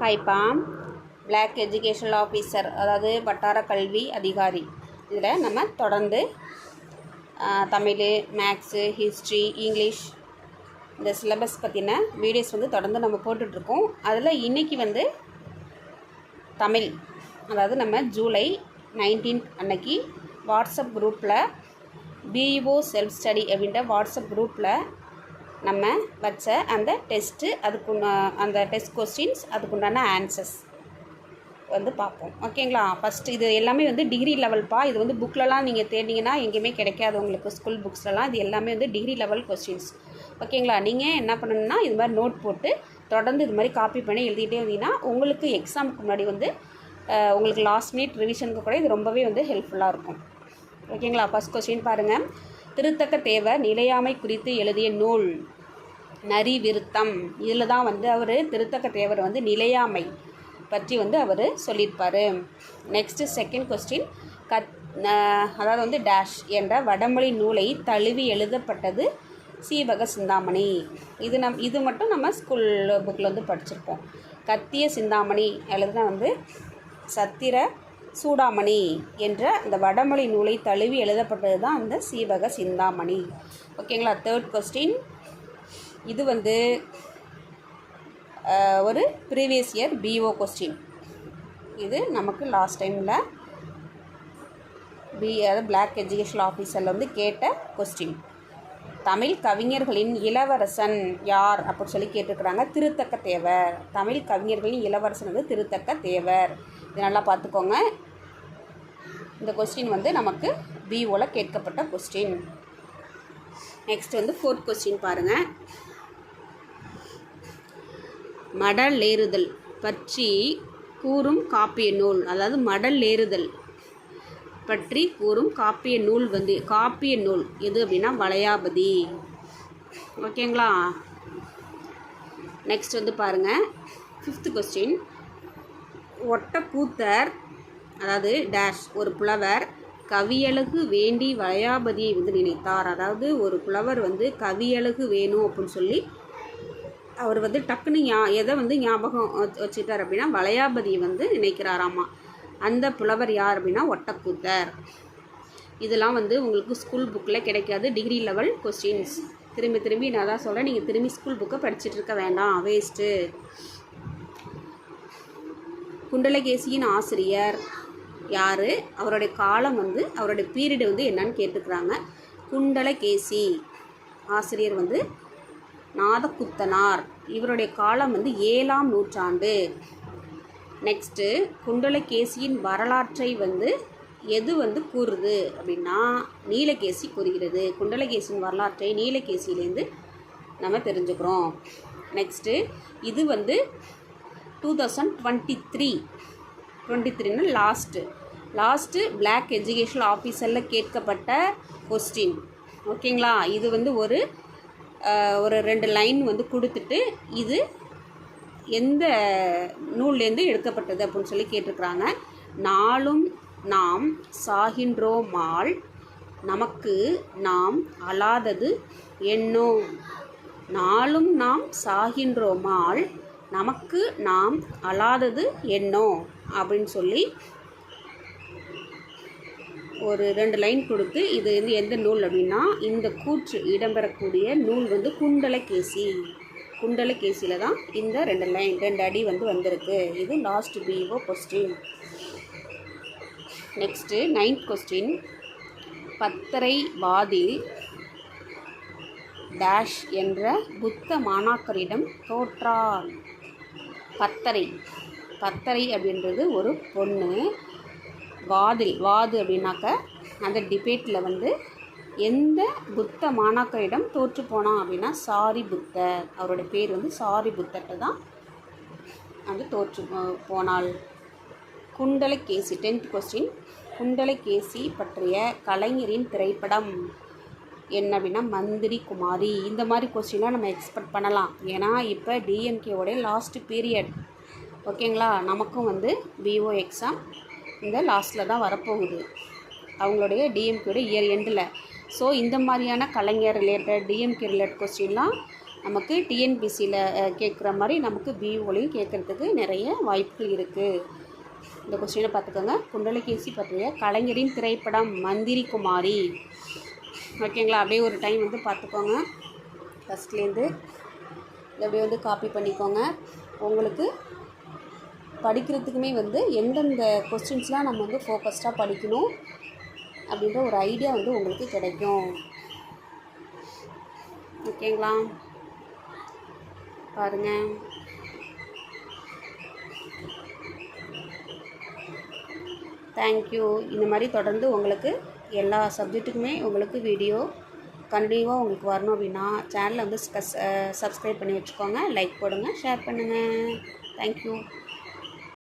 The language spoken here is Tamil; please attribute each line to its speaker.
Speaker 1: ஹைப்பா பிளாக் எஜுகேஷனல் ஆஃபீஸர், அதாவது வட்டார கல்வி அதிகாரி. இதில் நம்ம தொடர்ந்து தமிழ், மேக்ஸு, ஹிஸ்ட்ரி, இங்கிலீஷ் இந்த சிலபஸ் பற்றின வீடியோஸ் தொடர்ந்து நம்ம போட்டுட்ருக்கோம். அதில் இன்றைக்கி தமிழ், அதாவது நம்ம ஜூலை 19 அன்னைக்கு வாட்ஸ்அப் குரூப்பில் பிஇஓ செல்ஃப் ஸ்டடி அப்படின்ற வாட்ஸ்அப் குரூப்பில் நம்ம வச்ச அந்த டெஸ்ட்டு, அந்த டெஸ்ட் கொஸ்டின்ஸ், அதுக்குண்டான ஆன்சர்ஸ் பார்ப்போம். ஓகேங்களா? ஃபஸ்ட்டு இது எல்லாமே டிகிரி லெவல்ப்பா. இது புக்லலாம் நீங்கள் தேடிங்கன்னா எங்கேயுமே கிடைக்காது உங்களுக்கு. ஸ்கூல் புக்ஸ்லலாம் இது எல்லாமே டிகிரி லெவல் கொஸ்டின்ஸ். ஓகேங்களா? நீங்கள் என்ன பண்ணணுன்னா, இது மாதிரி நோட் போட்டு தொடர்ந்து இது மாதிரி காப்பி பண்ணி எழுதிக்கிட்டே வந்தீங்கன்னா உங்களுக்கு எக்ஸாமுக்கு முன்னாடி உங்களுக்கு லாஸ்ட் மினிட் ரிவிஷனுக்கு கூட இது ரொம்பவே ஹெல்ப்ஃபுல்லாக இருக்கும். ஓகேங்களா? ஃபஸ்ட் கொஸ்டின் பாருங்கள். திருத்தக்க தேவர் நிலையாமை குறித்து எழுதிய நூல் நரி விருத்தம். இதில் தான் அவர் திருத்தக்க தேவர் நிலையாமை பற்றி அவர் சொல்லியிருப்பார். Next second question. அதாவது டேஷ் என்ற வடமொழி நூலை தழுவி எழுதப்பட்டது சீவக சிந்தாமணி. இது மட்டும் நம்ம ஸ்கூல் புக்கில் படிச்சிருப்போம். கத்திய சிந்தாமணி எழுதுனா சத்திர சூடாமணி என்ற இந்த வடமொழி நூலை தழுவி எழுதப்பட்டது தான் அந்த சீவக சிந்தாமணி. ஓகேங்களா? Third question. இது ஒரு ப்ரீவியஸ் இயர் பிஓ கொஸ்டின். இது நமக்கு லாஸ்ட் டைமில் அதாவது பிளாக் எஜுகேஷனல் ஆஃபீஸரில் கேட்ட கொஸ்டின். தமிழ் கவிஞர்களின் இளவரசன் யார் அப்படின்னு சொல்லி கேட்டிருக்கிறாங்க. திருத்தக்க தேவர். தமிழ் கவிஞர்களின் இளவரசன் திருத்தக்க தேவர். இது நல்லா பார்த்துக்கோங்க. இந்த கொஸ்டின் நமக்கு பிஓவில் கேட்கப்பட்ட கொஸ்டின். நெக்ஸ்ட் ஃபோர்த் கொஸ்டின் பாருங்கள். மடல் ஏறுதல் பற்றி கூறும் காப்பிய நூல். அதாவது மடல் ஏறுதல் பற்றி கூறும் காப்பிய நூல் காப்பிய நூல் எது அப்படின்னா வளையாபதி. ஓகேங்களா? நெக்ஸ்ட் பாருங்கள். Fifth question. ஒட்டக்கூத்தர், அதாவது டேஷ் ஒரு புலவர் கவியழகு வேண்டி வளையாபதியை நினைத்தார். அதாவது ஒரு புலவர் கவியழகு வேணும் அப்படின்னு சொல்லி அவர் டக்குன்னு எதை ஞாபகம் வச்சுட்டார் அப்படின்னா வளையாபதியை நினைக்கிறாராமா. அந்த புலவர் யார் அப்படின்னா ஒட்டக்கூத்தர். இதெல்லாம் உங்களுக்கு ஸ்கூல் புக்கில் கிடைக்காது. Degree level questions. திரும்பி நான் தான் சொல்கிறேன், நீங்கள் திரும்பி ஸ்கூல் புக்கை படிச்சுட்டு இருக்க வேண்டாம், வேஸ்ட்டு. குண்டலகேசியின் ஆசிரியர் யார்? அவருடைய காலம் அவருடைய பீரியடு என்னன்னு கேட்டுக்கிறாங்க. குண்டலகேசி ஆசிரியர் நாதகுத்தனார். இவருடைய காலம் 7ஆம் நூற்றாண்டு. நெக்ஸ்ட்டு குண்டலகேசியின் வரலாற்றை எது கூறுது அப்படின்னா நீலகேசி கூறுகிறது. குண்டலகேசியின் வரலாற்றை நீலகேசியிலேருந்து நம்ம தெரிஞ்சுக்கிறோம். நெக்ஸ்ட்டு இது 2023 லாஸ்ட்டு பிளாக் எஜுகேஷனல் ஆஃபீஸரில் கேட்கப்பட்ட கொஸ்டின். ஓகேங்களா? இது ஒரு 2 லைன் கொடுத்துட்டு இது எந்த நூல்லேருந்து எடுக்கப்பட்டது அப்படின்னு சொல்லி கேட்டிருக்கிறாங்க. நாளும் நாம் சாகின்றோமால் நமக்கு நாம் அலாதது என்னோ. நாளும் நாம் சாகின்றோமால் நமக்கு நாம் அலாதது என்னோ அப்படின்னு சொல்லி ஒரு 2 லைன் கொடுத்து இது எந்த நூல் அப்படின்னா இந்த கூற்று இடம்பெறக்கூடிய நூல் குண்டலகேசி. குண்டலகேசியில் தான் இந்த 2 அடி வந்திருக்கு. இது last PO question. Next 9th question. பத்தரை வாதில் டேஷ் என்ற புத்த மாணாக்கரிடம் தோற்றார். பத்தரை அப்படின்றது ஒரு பொண்ணு. வாது அப்படின்னாக்க அந்த டிபேட்டில் எந்த புத்த மாணாக்கரிடம் தோற்று போனான் அப்படின்னா சாரி புத்தர். அவரோட பேர் சாரி புத்தர்கிட்ட தான் தோற்று போனாள். Kundalakesi 10th question. குண்டலகேசி பற்றிய கலைஞரின் திரைப்படம் என்ன அப்படின்னா மந்திரி குமாரி. இந்த மாதிரி கொஸ்டின்லாம் நம்ம எக்ஸ்பெக்ட் பண்ணலாம். ஏன்னா இப்போ டிஎம்கேவோடைய லாஸ்ட் பீரியட். ஓகேங்களா? நமக்கும் பிஓ எக்ஸாம் இந்த லாஸ்ட்டில் தான் வரப்போகுது, அவங்களுடைய டிஎம்கேயோட இயர் எண்டில். ஸோ இந்த மாதிரியான கலைஞர் ரிலேட்டட் டிஎம்கே ரிலேட்டட் கொஸ்டின்லாம் நமக்கு டிஎன்பிசியில் கேட்குற மாதிரி நமக்கு பிஓலையும் கேட்குறதுக்கு நிறைய வாய்ப்புகள் இருக்குது. இந்த கொஸ்டினை பார்த்துக்கோங்க. குண்டலகேசி பற்றிய கலைஞரின் திரைப்படம் மந்திரி குமாரி. ஓகேங்களா? அப்படியே ஒரு டைம் வந்து பார்த்துக்கோங்க. ஃபஸ்ட்லேருந்து இதை அப்படியே வந்து காப்பி பண்ணிக்கோங்க. உங்களுக்கு படிக்கிறதுக்குமே வந்து எந்தெந்த கொஸ்டின்ஸ்லாம் நம்ம வந்து ஃபோக்கஸ்டாக படிக்கணும் அப்படின்ற ஒரு ஐடியா வந்து உங்களுக்கு கிடைக்கும். ஓகேங்களா? பாருங்கள். தேங்க்யூ. இந்த மாதிரி தொடர்ந்து உங்களுக்கு எல்லா சப்ஜெக்ட்டுக்குமே உங்களுக்கு வீடியோ கண்டினியூவாக உங்களுக்கு வரணும் அப்படின்னா சேனலை வந்து சப்ஸ்கிரைப் பண்ணி வச்சுக்கோங்க. லைக் போடுங்க, ஷேர் பண்ணுங்கள். தேங்க்யூ.